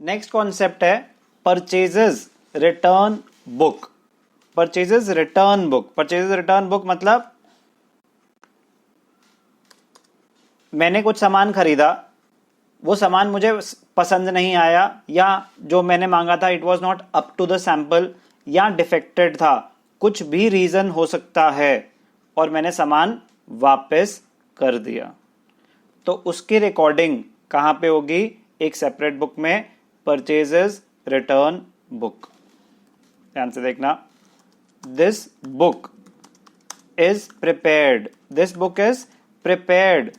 Next concept है purchases return book. Purchases return book, purchases return book मतलब मैंने कुछ सामान खरीदा, वो सामान मुझे पसंद नहीं आया, या जो मैंने मांगा था it was not up to the sample, या डिफेक्टेड था, कुछ भी रीजन हो सकता है, और मैंने सामान वापस कर दिया, तो उसकी रिकॉर्डिंग कहां पे होगी? एक सेपरेट बुक में, परचेजेस रिटर्न बुक। ध्यान से देखना, this book is prepared, this book is prepared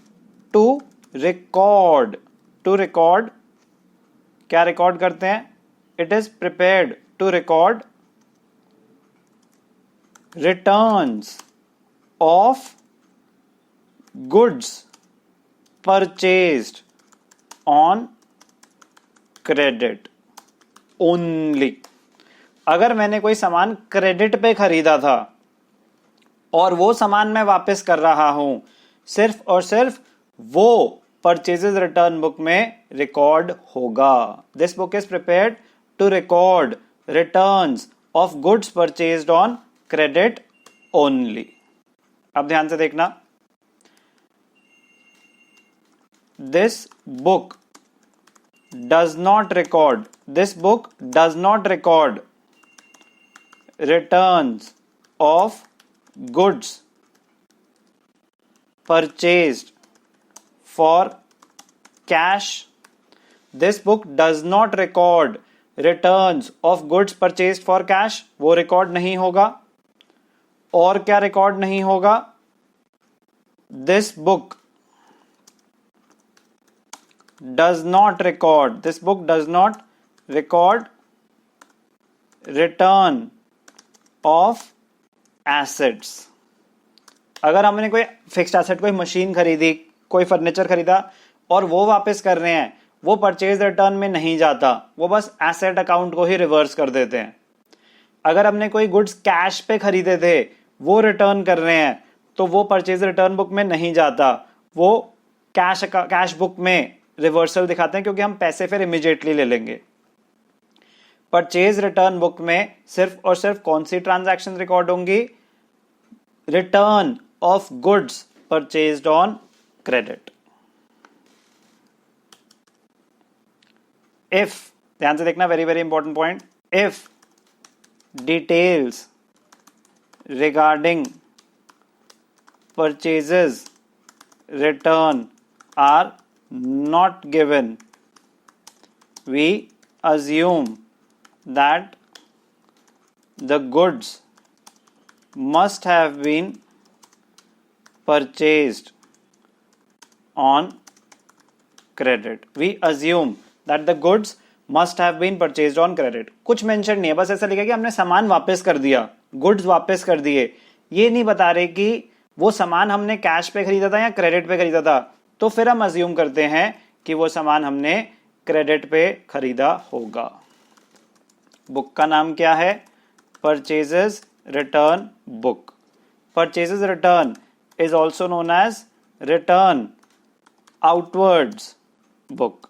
to record, to record, क्या रिकॉर्ड करते हैं? It is prepared to record returns of goods purchased on credit only. अगर मैंने कोई सामान क्रेडिट पे खरीदा था और वो सामान मैं वापस कर रहा हूं, सिर्फ और सिर्फ वो परचेजेस रिटर्न बुक में रिकॉर्ड होगा। This book is prepared to record returns of goods purchased on credit only. अब ध्यान से देखना, this book does not record, this book does not record returns of goods purchased for cash. This book does not record returns of goods purchased for cash, वो record नहीं होगा। और क्या record नहीं होगा? This book does not record, this book does not record return of assets। अगर हमने कोई फिक्स्ड एसेट, कोई मशीन खरीदी, कोई फर्नीचर खरीदा और वो वापस कर रहे हैं, वो परचेज रिटर्न में नहीं जाता, वो बस एसेट अकाउंट को ही रिवर्स कर देते हैं। अगर हमने कोई गुड्स कैश पे खरीदे थे, वो रिटर्न कर रहे हैं, तो वो परचेज रिटर्न बुक में नहीं जाता, वो कैश बुक में रिवर्सल दिखाते हैं, क्योंकि हम पैसे फिर इमीडिएटली ले लेंगे। परचेज रिटर्न बुक में सिर्फ और सिर्फ कौन सी ट्रांजैक्शन रिकॉर्ड होंगी? Return of goods purchased on credit. If, ध्यान से देखना, very very important point, if details regarding purchases return are not given, we assume that the goods must have been purchased on credit। We assume that the goods must have been purchased on credit। कुछ mention नहीं है, बस ऐसा लिखा कि हमने सामान वापस कर दिया, गुड्स वापस कर दिए। ये नहीं बता रहे कि वो सामान हमने कैश पे खरीदा था या क्रेडिट पे खरीदा था, तो फिर हम अज्यूम करते हैं कि वो सामान हमने क्रेडिट पे खरीदा होगा। बुक का नाम क्या है? Purchases return book. Purchases return is also known as return outwards book.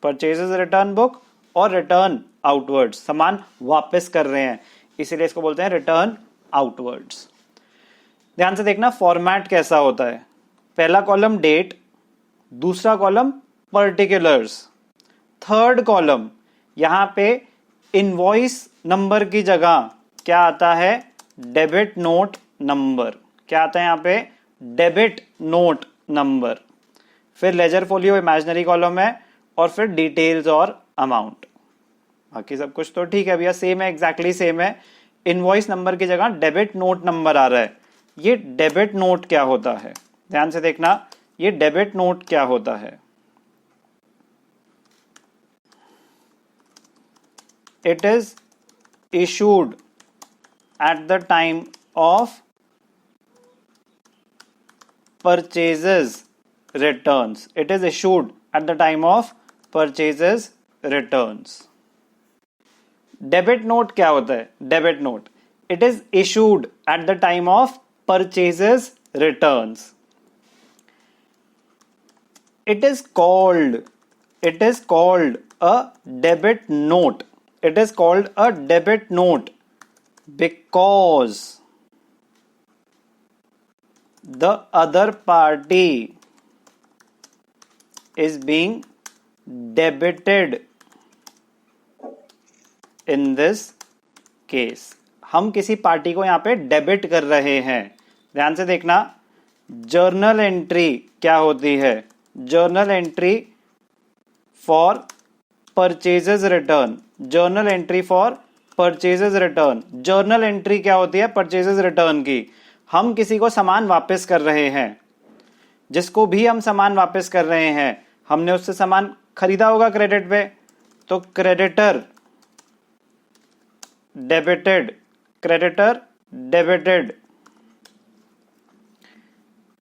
Purchases return book और रिटर्न आउटवर्ड्स, सामान वापस कर रहे हैं, इसीलिए इसको बोलते हैं रिटर्न आउटवर्ड्स। ध्यान से देखना फॉर्मेट कैसा होता है। पहला कॉलम डेट, दूसरा कॉलम पर्टिकुलर्स, थर्ड कॉलम यहां पे इनवॉइस नंबर की जगह क्या आता है? Debit note number. क्या आता है यहां पे? Debit note number. फिर लेजर फोलियो इमेजिनरी कॉलम है, और फिर डिटेल्स और अमाउंट। बाकी सब कुछ तो ठीक है भैया, सेम है, एग्जैक्टली सेम है। इनवॉइस नंबर की जगह डेबिट नोट नंबर आ रहा है। ये डेबिट नोट क्या होता है? ध्यान से देखना, ये डेबिट नोट क्या होता है? It is issued at the time of purchases returns. It is issued at the time of purchases returns. Debit note क्या होता है? Debit note, it is issued at the time of purchases returns. it is called a debit note. It is called a debit note because the other party is being debited in this case. हम किसी party को यहां पे debit कर रहे हैं. ध्यान से देखना, जर्नल एंट्री क्या होती है? Journal entry for purchases return. Journal entry for purchases return. Journal entry क्या होती है? परचेजेस रिटर्न की. हम किसी को सामान वापस कर रहे हैं. जिसको भी हम सामान वापस कर रहे हैं, हमने उससे सामान खरीदा होगा क्रेडिट पे, तो creditor debited, creditor debited,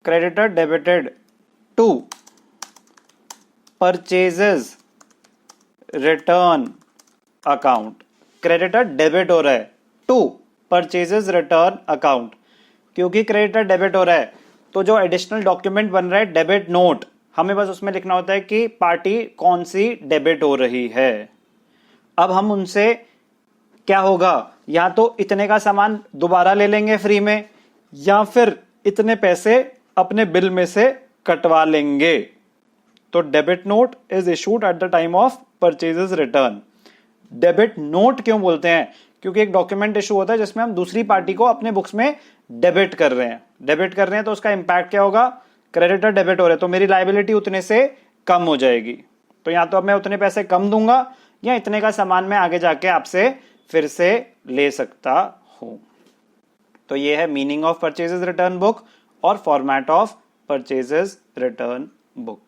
creditor debited to purchases return account. Creditor debit हो रहा है टू परचेजेस रिटर्न अकाउंट. क्योंकि क्रेडिटर डेबिट हो रहा है तो जो एडिशनल डॉक्यूमेंट बन रहा है डेबिट नोट, हमें बस उसमें लिखना होता है कि पार्टी कौन सी डेबिट हो रही है. अब हम उनसे क्या होगा, या तो इतने का सामान दोबारा ले लेंगे फ्री में, या फिर इतने पैसे अपने बिल में से कटवा लेंगे. तो debit note is issued at the time of purchases return. Debit note क्यों बोलते हैं? क्योंकि एक डॉक्यूमेंट इशू होता है जिसमें हम दूसरी पार्टी को अपने बुक्स में डेबिट कर रहे हैं. डेबिट कर रहे हैं तो उसका इंपैक्ट क्या होगा? क्रेडिटर डेबिट हो रहे हैं तो मेरी लायबिलिटी उतने से कम हो जाएगी. तो या तो अब मैं उतने पैसे कम दूंगा, या इतने का सामान मैं आगे जाके आपसे फिर से ले सकता हूं. तो ये है meaning of purchases return book और format of purchases return book.